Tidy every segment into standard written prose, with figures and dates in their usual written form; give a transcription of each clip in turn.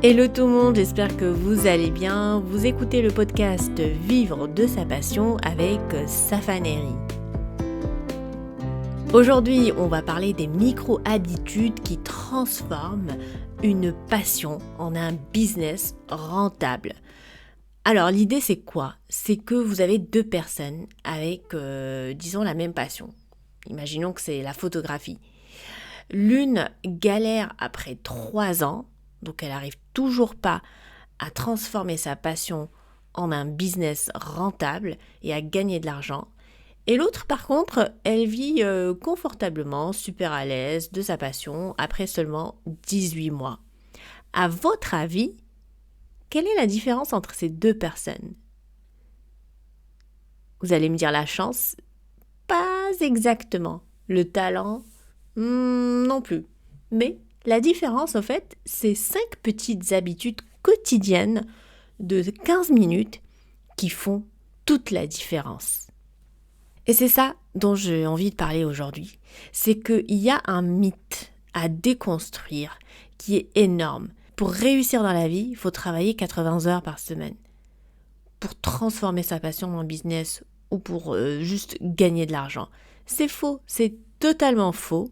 Hello tout le monde, j'espère que vous allez bien. Vous écoutez le podcast Vivre de sa passion avec Safaneri. Aujourd'hui, on va parler des micro-habitudes qui transforment une passion en un business rentable. Alors l'idée c'est quoi ? C'est que vous avez deux personnes avec, disons, la même passion. Imaginons que c'est la photographie. L'une galère après 3 ans, donc elle n'arrive toujours pas à transformer sa passion en un business rentable et à gagner de l'argent. Et l'autre, par contre, elle vit confortablement, super à l'aise de sa passion après seulement 18 mois. À votre avis, quelle est la différence entre ces deux personnes ? Vous allez me dire la chance ? Pas exactement. Le talent ? Non plus. Mais la différence, en fait, c'est 5 petites habitudes quotidiennes de 15 minutes qui font toute la différence. Et c'est ça dont j'ai envie de parler aujourd'hui. C'est qu'il y a un mythe à déconstruire qui est énorme. Pour réussir dans la vie, il faut travailler 80 heures par semaine. Pour transformer sa passion en business ou pour juste gagner de l'argent. C'est faux, c'est totalement faux.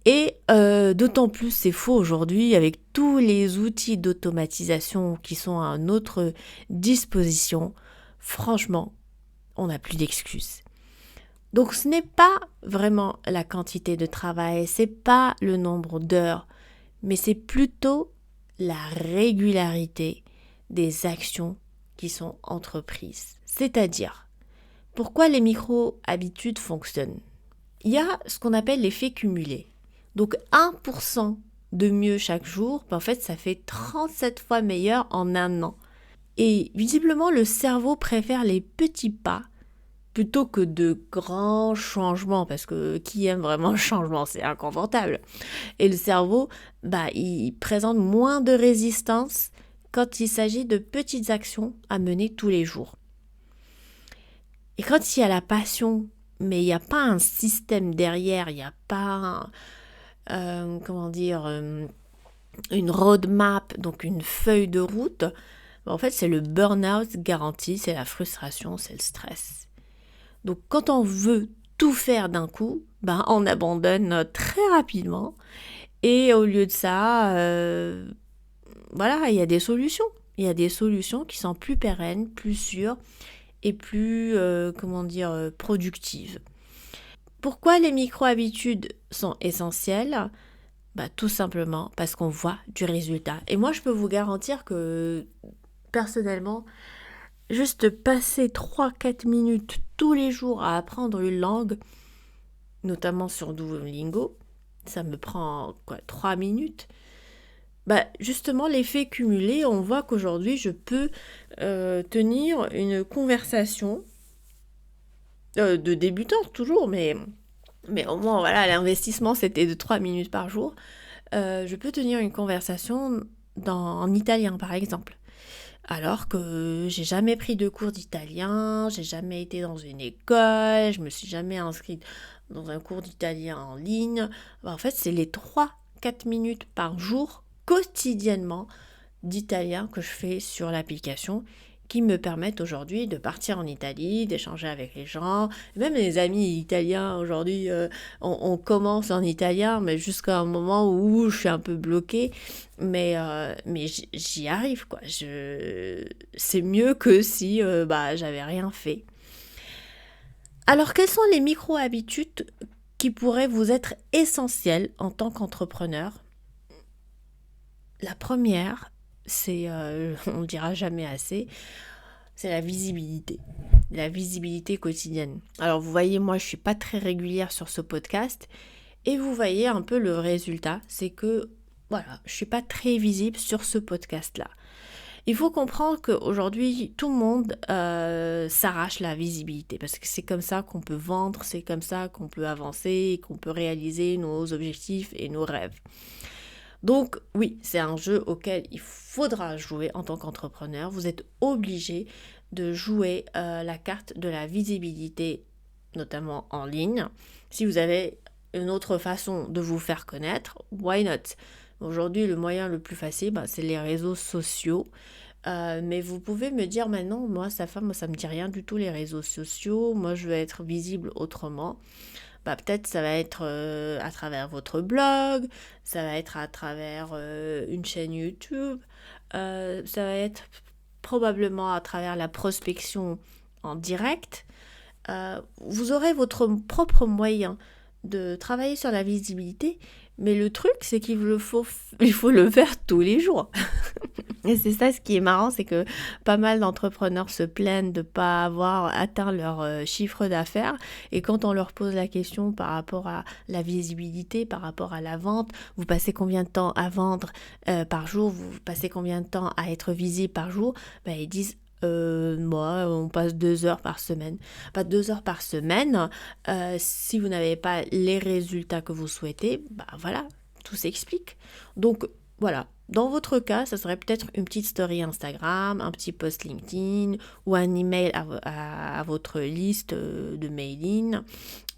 Et d'autant plus c'est faux aujourd'hui avec tous les outils d'automatisation qui sont à notre disposition. Franchement, on n'a plus d'excuses. Donc ce n'est pas vraiment la quantité de travail, c'est pas le nombre d'heures, mais c'est plutôt la régularité des actions qui sont entreprises. C'est-à-dire, pourquoi les micro-habitudes fonctionnent ? Il y a ce qu'on appelle l'effet cumulé. Donc 1% de mieux chaque jour, en fait ça fait 37 fois meilleur en un an. Et visiblement le cerveau préfère les petits pas plutôt que de grands changements, parce que qui aime vraiment le changement, c'est inconfortable. Et le cerveau, il présente moins de résistance quand il s'agit de petites actions à mener tous les jours. Et quand il y a la passion, mais il n'y a pas un système derrière, il n'y a pas une roadmap, donc une feuille de route, en fait c'est le burn-out garanti, c'est la frustration, c'est le stress. Donc quand on veut tout faire d'un coup, on abandonne très rapidement et au lieu de ça, il y a des solutions. Il y a des solutions qui sont plus pérennes, plus sûres et plus, productives. Pourquoi les micro-habitudes sont essentielles ? Tout simplement parce qu'on voit du résultat. Et moi, je peux vous garantir que, personnellement, juste passer 3-4 minutes tous les jours à apprendre une langue, notamment sur Duolingo, ça me prend 3 minutes. Justement, l'effet cumulé, on voit qu'aujourd'hui, je peux tenir une conversation de débutante toujours, mais au moins, l'investissement, c'était de 3 minutes par jour. Je peux tenir une conversation en italien, par exemple. Alors que j'ai jamais pris de cours d'italien, j'ai jamais été dans une école, je me suis jamais inscrite dans un cours d'italien en ligne. En fait, c'est les 3-4 minutes par jour, quotidiennement, d'italien que je fais sur l'application qui me permettent aujourd'hui de partir en Italie, d'échanger avec les gens. Même les amis italiens, aujourd'hui, on commence en italien, mais jusqu'à un moment où je suis un peu bloquée. Mais j'y arrive, quoi. C'est mieux que si j'avais rien fait. Alors, quelles sont les micro-habitudes qui pourraient vous être essentielles en tant qu'entrepreneur ? La première, c'est, on ne dira jamais assez, c'est la visibilité quotidienne. Alors vous voyez, moi je ne suis pas très régulière sur ce podcast et vous voyez un peu le résultat, c'est que je ne suis pas très visible sur ce podcast-là. Il faut comprendre qu'aujourd'hui, tout le monde s'arrache la visibilité parce que c'est comme ça qu'on peut vendre, c'est comme ça qu'on peut avancer et qu'on peut réaliser nos objectifs et nos rêves. Donc oui, c'est un jeu auquel il faudra jouer en tant qu'entrepreneur. Vous êtes obligé de jouer la carte de la visibilité, notamment en ligne. Si vous avez une autre façon de vous faire connaître, why not ? Aujourd'hui, le moyen le plus facile, c'est les réseaux sociaux. Mais vous pouvez me dire maintenant, moi, moi, ça me dit rien du tout les réseaux sociaux. Moi, je veux être visible autrement. Peut-être ça va être à travers votre blog, ça va être à travers une chaîne YouTube, ça va être probablement à travers la prospection en direct. Vous aurez votre propre moyen de travailler sur la visibilité, mais le truc, c'est il faut le faire tous les jours. Et c'est ça ce qui est marrant, c'est que pas mal d'entrepreneurs se plaignent de ne pas avoir atteint leur chiffre d'affaires. Et quand on leur pose la question par rapport à la visibilité, par rapport à la vente, vous passez combien de temps à vendre par jour, vous passez combien de temps à être visible par jour, ils disent moi, on passe 2 heures par semaine. 2 heures par semaine, si vous n'avez pas les résultats que vous souhaitez, voilà, tout s'explique. Donc, voilà. Dans votre cas, ça serait peut-être une petite story Instagram, un petit post LinkedIn ou un email à votre liste de mailing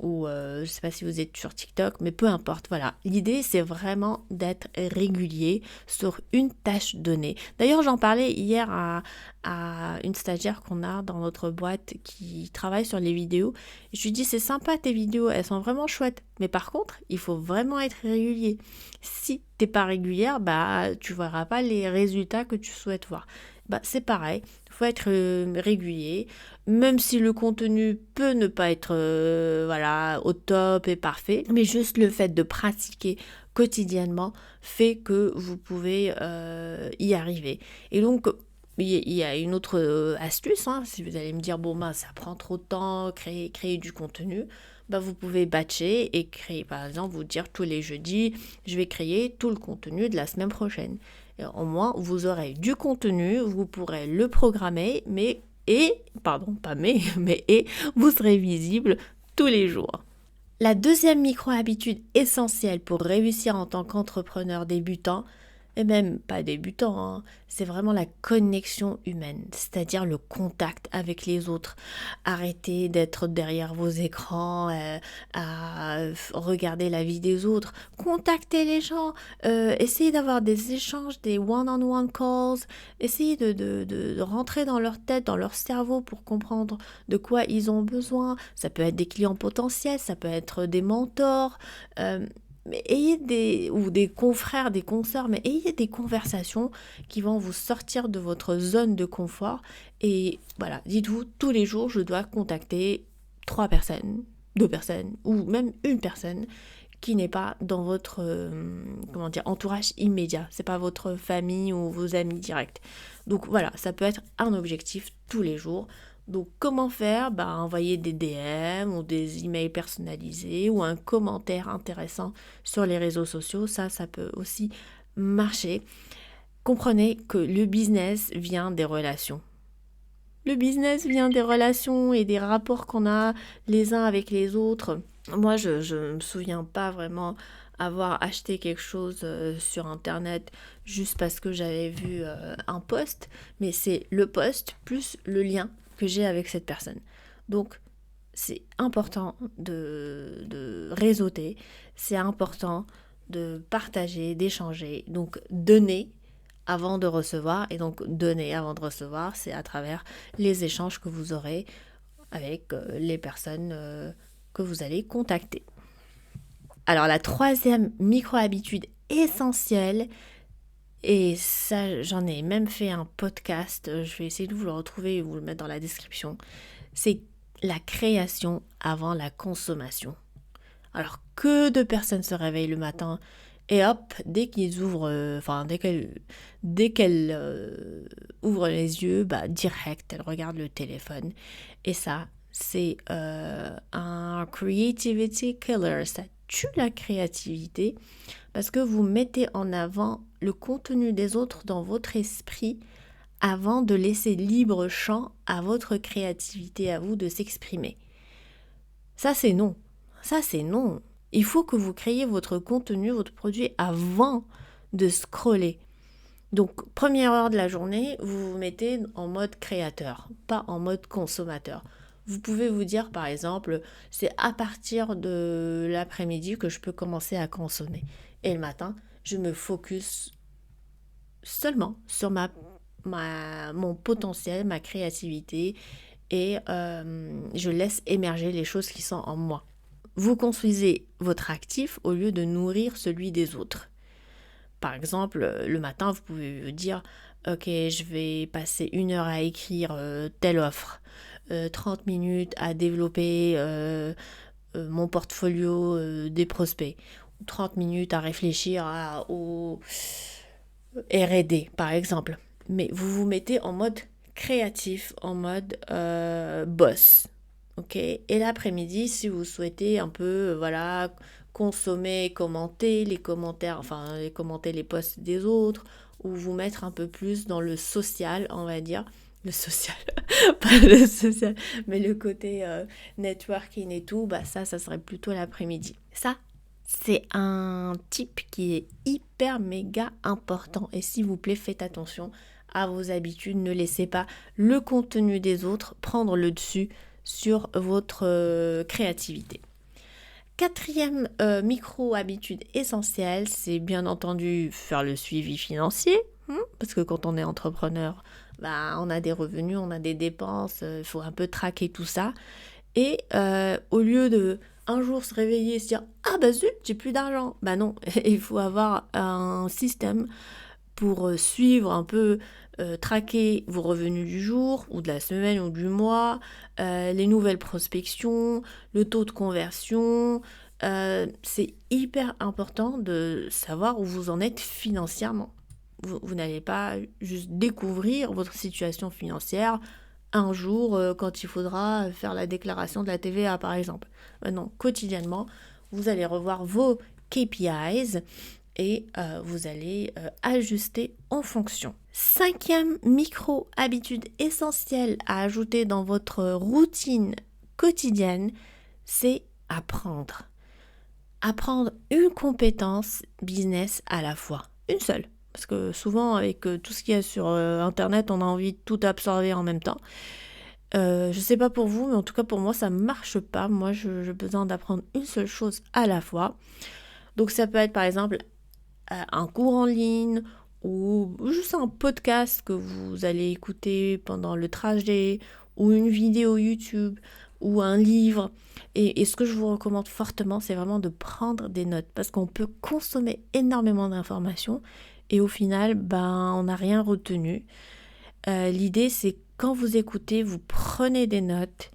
ou je ne sais pas si vous êtes sur TikTok, mais peu importe. Voilà, l'idée c'est vraiment d'être régulier sur une tâche donnée. D'ailleurs, j'en parlais hier à une stagiaire qu'on a dans notre boîte qui travaille sur les vidéos. Je lui dis c'est sympa tes vidéos, elles sont vraiment chouettes, mais par contre, il faut vraiment être régulier. Si t'es pas régulière, tu verras pas les résultats que tu souhaites voir. C'est pareil, il faut être régulier, même si le contenu peut ne pas être au top et parfait, mais juste le fait de pratiquer quotidiennement fait que vous pouvez y arriver. Et donc, il y a une autre astuce, si vous allez me dire, ça prend trop de temps, créer du contenu, vous pouvez batcher et créer, par exemple, vous dire tous les jeudis, je vais créer tout le contenu de la semaine prochaine. Et au moins, vous aurez du contenu, vous pourrez le programmer, vous serez visible tous les jours. La deuxième micro-habitude essentielle pour réussir en tant qu'entrepreneur débutant, et même pas débutant, c'est vraiment la connexion humaine, c'est-à-dire le contact avec les autres. Arrêtez d'être derrière vos écrans, à regarder la vie des autres. Contactez les gens, essayez d'avoir des échanges, des one-on-one calls, essayez de rentrer dans leur tête, dans leur cerveau pour comprendre de quoi ils ont besoin. Ça peut être des clients potentiels, ça peut être des mentors, mais ayez des confrères, des consoeurs, mais ayez des conversations qui vont vous sortir de votre zone de confort. Et voilà, dites-vous, tous les jours, je dois contacter 3 personnes, 2 personnes, ou même une personne qui n'est pas dans votre entourage immédiat. C'est pas votre famille ou vos amis directs. Donc voilà, ça peut être un objectif tous les jours. Donc comment faire ? Envoyer des DM ou des emails personnalisés ou un commentaire intéressant sur les réseaux sociaux, ça peut aussi marcher. Comprenez que le business vient des relations. Le business vient des relations et des rapports qu'on a les uns avec les autres. Moi, je me souviens pas vraiment avoir acheté quelque chose sur internet juste parce que j'avais vu un post, mais c'est le post plus le lien que j'ai avec cette personne. Donc, c'est important de réseauter, c'est important de partager, d'échanger, donc donner avant de recevoir, et donc donner avant de recevoir, c'est à travers les échanges que vous aurez avec les personnes que vous allez contacter. Alors la troisième micro-habitude essentielle, et ça, j'en ai même fait un podcast, je vais essayer de vous le retrouver et vous le mettre dans la description. C'est la création avant la consommation. Alors, que de personnes se réveillent le matin et hop, dès qu'elles ouvrent les yeux, direct, elles regardent le téléphone. Et ça, c'est un creativity killer. Ça tue la créativité parce que vous mettez en avant le contenu des autres dans votre esprit avant de laisser libre champ à votre créativité, à vous de s'exprimer. Ça, c'est non. Ça, c'est non. Il faut que vous créiez votre contenu, votre produit avant de scroller. Donc, première heure de la journée, vous vous mettez en mode créateur, pas en mode consommateur. Vous pouvez vous dire, par exemple, c'est à partir de l'après-midi que je peux commencer à consommer. Et le matin, je me focus seulement sur mon potentiel, ma créativité et je laisse émerger les choses qui sont en moi. Vous construisez votre actif au lieu de nourrir celui des autres. Par exemple, le matin, vous pouvez vous dire « Ok, je vais passer 1 heure à écrire telle offre, 30 minutes à développer mon portfolio des prospects, 30 minutes à réfléchir au R&D, par exemple. » Mais vous vous mettez en mode créatif, en mode boss. Ok. Et l'après-midi, si vous souhaitez un peu, voilà, consommer, commenter les commentaires, enfin, commenter les posts des autres, ou vous mettre un peu plus dans le social, on va dire. Le social, pas le social, mais le côté networking et tout, bah ça serait plutôt l'après-midi. Ça, c'est un type qui est hyper méga important. Et s'il vous plaît, faites attention à vos habitudes. Ne laissez pas le contenu des autres prendre le dessus sur votre créativité. 4e micro-habitude essentielle, c'est bien entendu faire le suivi financier. Parce que quand on est entrepreneur, on a des revenus, on a des dépenses, il faut un peu traquer tout ça. Et au lieu de un jour se réveiller et se dire « Ah bah zut, j'ai plus d'argent !» Bah non, il faut avoir un système pour suivre un peu, traquer vos revenus du jour ou de la semaine ou du mois, les nouvelles prospections, le taux de conversion. C'est hyper important de savoir où vous en êtes financièrement. Vous n'allez pas juste découvrir votre situation financière un jour quand il faudra faire la déclaration de la TVA par exemple. Non, quotidiennement, vous allez revoir vos KPIs et vous allez ajuster en fonction. 5e micro-habitude essentielle à ajouter dans votre routine quotidienne, c'est apprendre. Apprendre une compétence business à la fois, une seule. Parce que souvent, avec tout ce qu'il y a sur Internet, on a envie de tout absorber en même temps. Je sais pas pour vous, mais en tout cas pour moi, ça marche pas. Moi, j'ai besoin d'apprendre une seule chose à la fois. Donc ça peut être par exemple un cours en ligne ou juste un podcast que vous allez écouter pendant le trajet ou une vidéo YouTube ou un livre. Et ce que je vous recommande fortement, c'est vraiment de prendre des notes parce qu'on peut consommer énormément d'informations et au final, on n'a rien retenu. L'idée, c'est quand vous écoutez, vous prenez des notes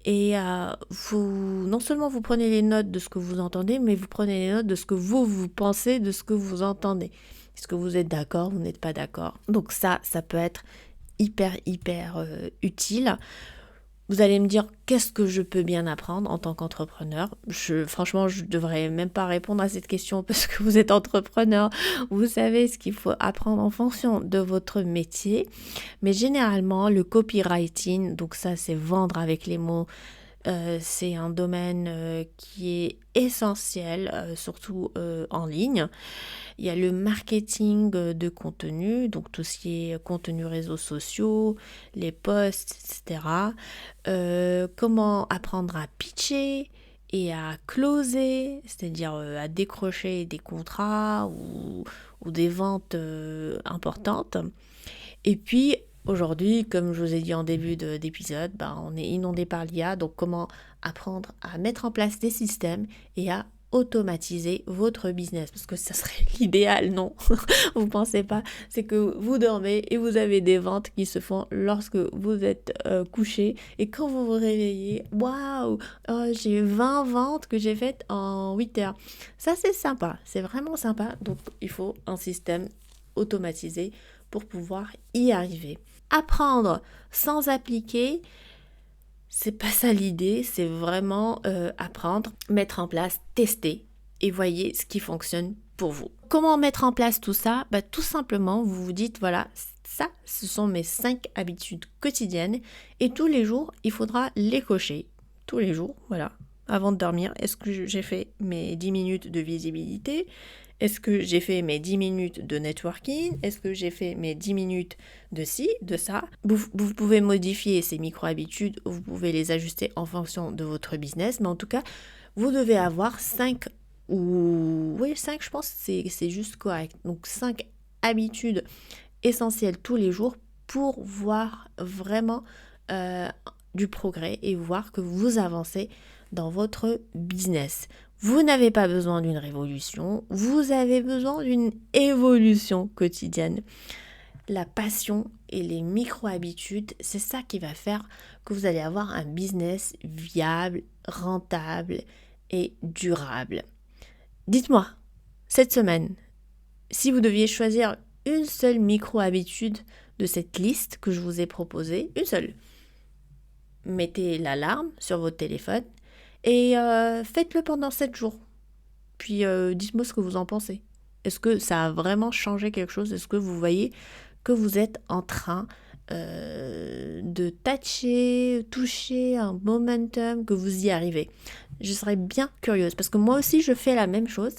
et non seulement vous prenez les notes de ce que vous entendez, mais vous prenez les notes de ce que vous pensez de ce que vous entendez. Est-ce que vous êtes d'accord, vous n'êtes pas d'accord? Donc ça peut être hyper utile. Vous allez me dire qu'est-ce que je peux bien apprendre en tant qu'entrepreneur. Franchement, je devrais même pas répondre à cette question parce que vous êtes entrepreneur. Vous savez ce qu'il faut apprendre en fonction de votre métier. Mais généralement, le copywriting, donc ça c'est vendre avec les mots, c'est un domaine qui est essentiel, surtout en ligne. Il y a le marketing de contenu, donc tout ce qui est contenu réseaux sociaux, les posts, etc. Comment apprendre à pitcher et à closer, c'est-à-dire à décrocher des contrats ou des ventes importantes. Et puis, aujourd'hui, comme je vous ai dit en début d'épisode, on est inondé par l'IA, donc comment apprendre à mettre en place des systèmes et à automatiser votre business, parce que ça serait l'idéal, non? Vous pensez pas? C'est que vous dormez et vous avez des ventes qui se font lorsque vous êtes couché et quand vous vous réveillez, waouh, j'ai 20 ventes que j'ai faites en 8 heures. Ça c'est sympa, c'est vraiment sympa, donc il faut un système automatisé pour pouvoir y arriver. Apprendre sans appliquer, c'est pas ça l'idée, c'est vraiment apprendre, mettre en place, tester et voyez ce qui fonctionne pour vous. Comment mettre en place tout ça? Tout simplement, vous vous dites, voilà, ça, ce sont mes 5 habitudes quotidiennes et tous les jours, il faudra les cocher. Tous les jours, voilà. Avant de dormir, est-ce que j'ai fait mes 10 minutes de visibilité? Est-ce que j'ai fait mes 10 minutes de networking? Est-ce que j'ai fait mes 10 minutes de ci, de ça? Vous pouvez modifier ces micro-habitudes, vous pouvez les ajuster en fonction de votre business, mais en tout cas, vous devez avoir 5 ou oui, 5 je pense c'est juste correct. Donc 5 habitudes essentielles tous les jours pour voir vraiment du progrès et voir que vous avancez dans votre business. Vous n'avez pas besoin d'une révolution, vous avez besoin d'une évolution quotidienne. La passion et les micro-habitudes, c'est ça qui va faire que vous allez avoir un business viable, rentable et durable. Dites-moi, cette semaine, si vous deviez choisir une seule micro-habitude de cette liste que je vous ai proposée, une seule, mettez l'alarme sur votre téléphone et faites-le pendant 7 jours. Puis dites-moi ce que vous en pensez. Est-ce que ça a vraiment changé quelque chose? Est-ce que vous voyez que vous êtes en train de toucher un momentum, que vous y arrivez? Je serais bien curieuse parce que moi aussi je fais la même chose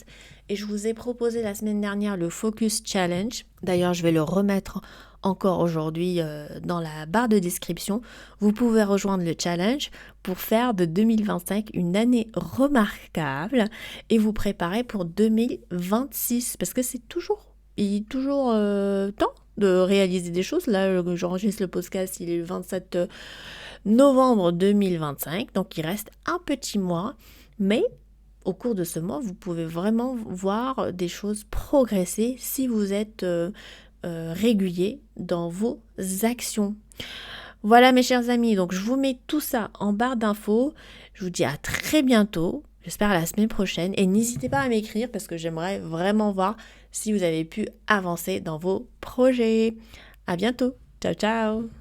et je vous ai proposé la semaine dernière le Focus Challenge. D'ailleurs, je vais le remettre encore aujourd'hui dans la barre de description. Vous pouvez rejoindre le challenge pour faire de 2025 une année remarquable et vous préparer pour 2026 parce que il est toujours temps de réaliser des choses. Là, j'enregistre le podcast, il est le 27 novembre 2025, donc il reste un petit mois, mais au cours de ce mois, vous pouvez vraiment voir des choses progresser si vous êtes régulier dans vos actions. Voilà mes chers amis, donc je vous mets tout ça en barre d'infos. Je vous dis à très bientôt, j'espère à la semaine prochaine. Et n'hésitez pas à m'écrire parce que j'aimerais vraiment voir si vous avez pu avancer dans vos projets. À bientôt, ciao ciao.